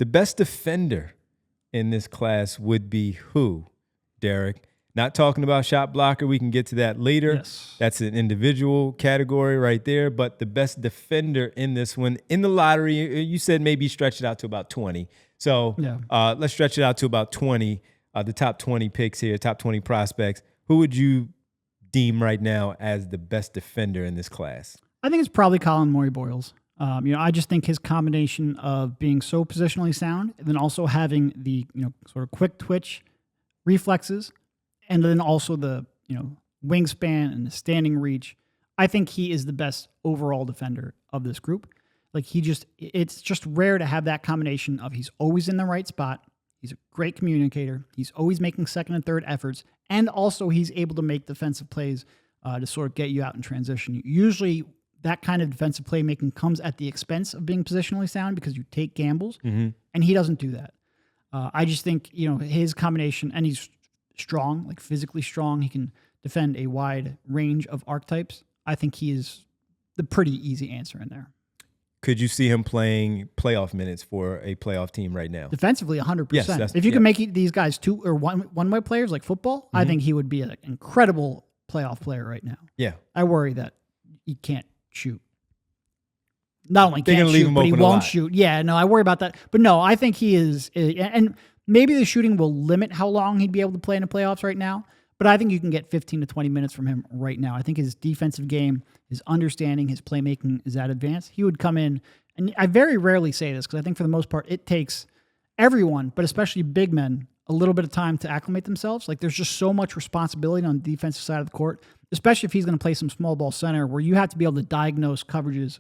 The best defender in this class would be who, Derek? Not talking about shot blocker. We can get to that later. Yes. That's an individual category right there. But the best defender in this one, in the lottery, you said maybe stretch it out to about 20. So let's stretch it out to about 20, the top 20 picks here, top 20 prospects. Who would you deem right now as the best defender in this class? I think it's probably Colin Murray-Boyles. I just think his combination of being so positionally sound and then also having the, sort of quick twitch reflexes, and then also the, wingspan and the standing reach. I think he is the best overall defender of this group. Like it's just rare to have that combination of he's always in the right spot. He's a great communicator. He's always making second and third efforts. And also he's able to make defensive plays to sort of get you out in transition. Usually that kind of defensive playmaking comes at the expense of being positionally sound because you take gambles, and he doesn't do that. I just think, his combination, and he's strong, like physically strong. He can defend a wide range of archetypes. I think he is the pretty easy answer in there. Could you see him playing playoff minutes for a playoff team right now? Defensively, 100%. Yes, if you can make these guys two or one-way players like football, I think he would be an incredible playoff player right now. Yeah. I worry that he can't shoot. Not only They're can't leave shoot, him but he open a won't lot. shoot. Yeah, no, I worry about that. But no, I think he is, and maybe the shooting will limit how long he'd be able to play in the playoffs right now, but I think you can get 15 to 20 minutes from him right now. I think his defensive game, his understanding, his playmaking is at advance. He would come in, and I very rarely say this because I think for the most part it takes everyone, but especially big men, a little bit of time to acclimate themselves. Like there's just so much responsibility on the defensive side of the court, especially if he's going to play some small ball center where you have to be able to diagnose coverages,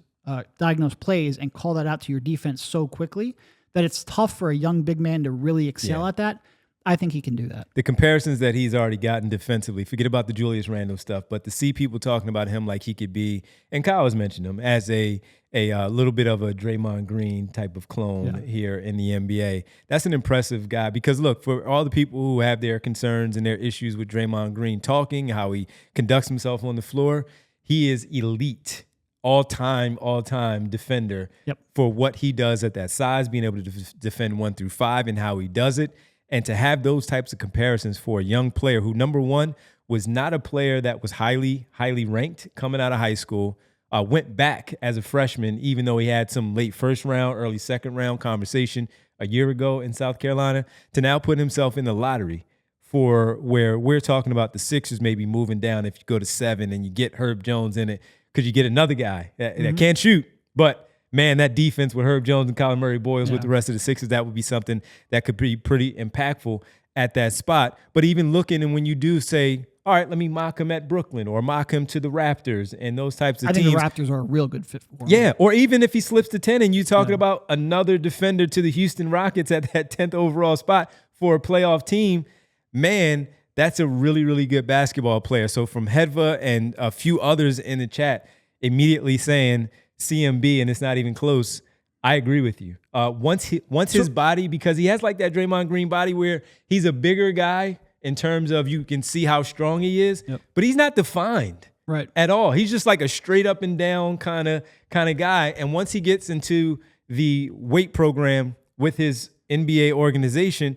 diagnose plays, and call that out to your defense so quickly that it's tough for a young big man to really excel at that. I think he can do that. The comparisons that he's already gotten defensively, forget about the Julius Randle stuff, but to see people talking about him like he could be, and Kyle has mentioned him, as a little bit of a Draymond Green type of clone here in the NBA. That's an impressive guy because, look, for all the people who have their concerns and their issues with Draymond Green talking, how he conducts himself on the floor, he is elite. All-time defender for what he does at that size, being able to defend 1 through 5 and how he does it. And to have those types of comparisons for a young player who, number one, was not a player that was highly ranked coming out of high school, went back as a freshman, even though he had some late first round, early second round conversation a year ago in South Carolina, to now put himself in the lottery for where we're talking about the Sixers maybe moving down if you go to 7 and you get Herb Jones in it. Could you get another guy that can't shoot? But, man, that defense with Herb Jones and Colin Murray-Boyles with the rest of the Sixers, that would be something that could be pretty impactful at that spot. But even looking, and when you do say, all right, let me mock him at Brooklyn or mock him to the Raptors and those types of teams. I think the Raptors are a real good fit for him. Yeah, or even if he slips to 10 and you're talking about another defender to the Houston Rockets at that 10th overall spot for a playoff team, man, that's a really, really good basketball player. So from Hedva and a few others in the chat immediately saying CMB, and it's not even close, I agree with you. Once his body, because he has like that Draymond Green body where he's a bigger guy in terms of you can see how strong he is, but he's not defined at all. He's just like a straight up and down kind of guy. And once he gets into the weight program with his NBA organization,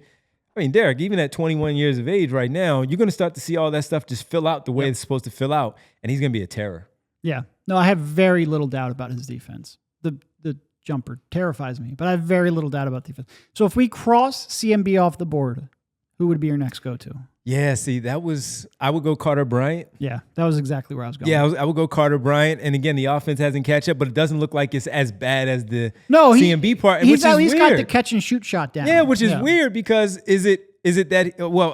I mean, Derek, even at 21 years of age right now, you're going to start to see all that stuff just fill out the way it's supposed to fill out, and he's going to be a terror. Yeah. No, I have very little doubt about his defense. The jumper terrifies me, but I have very little doubt about defense. So if we cross CMB off the board, who would be your next go-to? Yeah, see, I would go Carter Bryant. Yeah, that was exactly where I was going. Yeah, I would go Carter Bryant. And again, the offense hasn't catch up, but it doesn't look like it's as bad as the CMB part. He's at least got the catch and shoot shot down. Yeah, which is weird because is it that, well,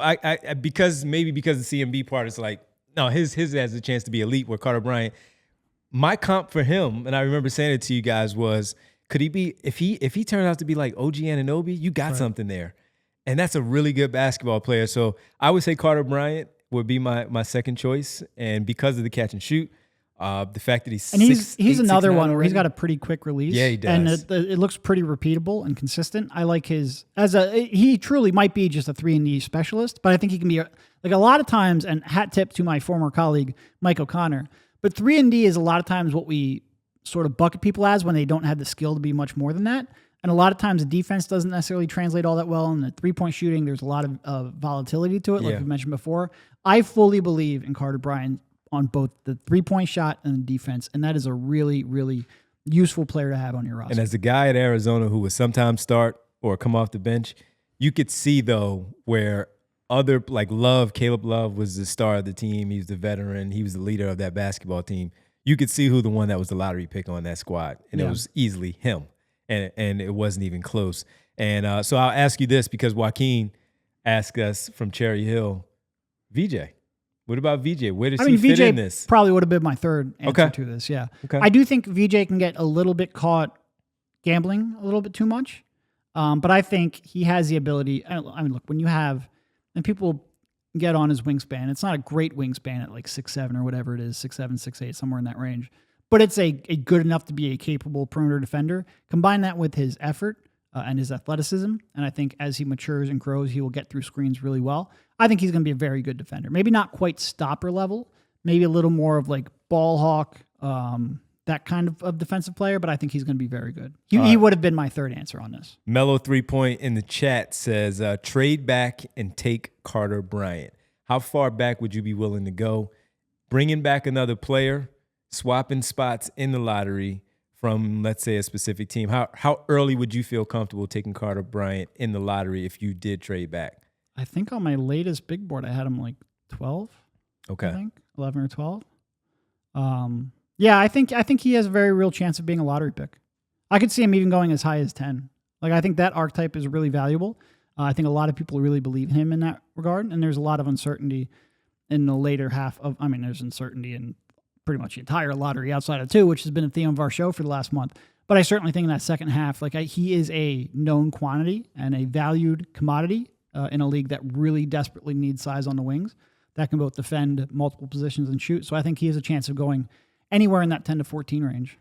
because the CMB part is like, no, his has a chance to be elite where Carter Bryant, my comp for him, and I remember saying it to you guys, was could he be, if he turns out to be like OG Anunoby, you got something there. And that's a really good basketball player. So I would say Carter Bryant would be my second choice. And because of the catch and shoot, the fact that he's another one where already. he's got a pretty quick release. Yeah, he does. And it looks pretty repeatable and consistent. I like he truly might be just a 3-and-D specialist, but I think he can be like a lot of times, and hat tip to my former colleague, Mike O'Connor, but 3-and-D is a lot of times what we sort of bucket people as when they don't have the skill to be much more than that. And a lot of times the defense doesn't necessarily translate all that well. And the 3-point shooting, there's a lot of volatility to it, like we mentioned before. I fully believe in Carter Bryant on both the 3-point shot and the defense. And that is a really, really useful player to have on your roster. And as a guy at Arizona who would sometimes start or come off the bench, you could see, though, where other, like Caleb Love was the star of the team. He was the veteran. He was the leader of that basketball team. You could see who the one that was the lottery pick on that squad. And it was easily him. And it wasn't even close. And so I'll ask you this, because Joaquin asked us from Cherry Hill, VJ. What about VJ? Where does he fit in this? Probably would have been my third answer to this, yeah. Okay. I do think VJ can get a little bit caught gambling a little bit too much. But I think he has the ability. I mean, look, when you have, and people get on his wingspan, it's not a great wingspan at like 6'7" or whatever it is, 6'7", 6'8", somewhere in that range. But it's a good enough to be a capable perimeter defender. Combine that with his effort and his athleticism, and I think as he matures and grows, he will get through screens really well. I think he's going to be a very good defender. Maybe not quite stopper level, maybe a little more of like ball hawk, that kind of defensive player, but I think he's going to be very good. He would have been my third answer on this. Mellow 3-point in the chat says, trade back and take Carter Bryant. How far back would you be willing to go? Bringing back another player, swapping spots in the lottery from, let's say, a specific team. How early would you feel comfortable taking Carter Bryant in the lottery if you did trade back? I think on my latest big board, I had him like 12. Okay. I think 11 or 12. Yeah, I think he has a very real chance of being a lottery pick. I could see him even going as high as 10. Like, I think that archetype is really valuable. I think a lot of people really believe in him in that regard, and there's a lot of uncertainty in the later half of, there's uncertainty in pretty much the entire lottery outside of 2, which has been a theme of our show for the last month. But I certainly think in that second half, he is a known quantity and a valued commodity in a league that really desperately needs size on the wings that can both defend multiple positions and shoot. So I think he has a chance of going anywhere in that 10 to 14 range.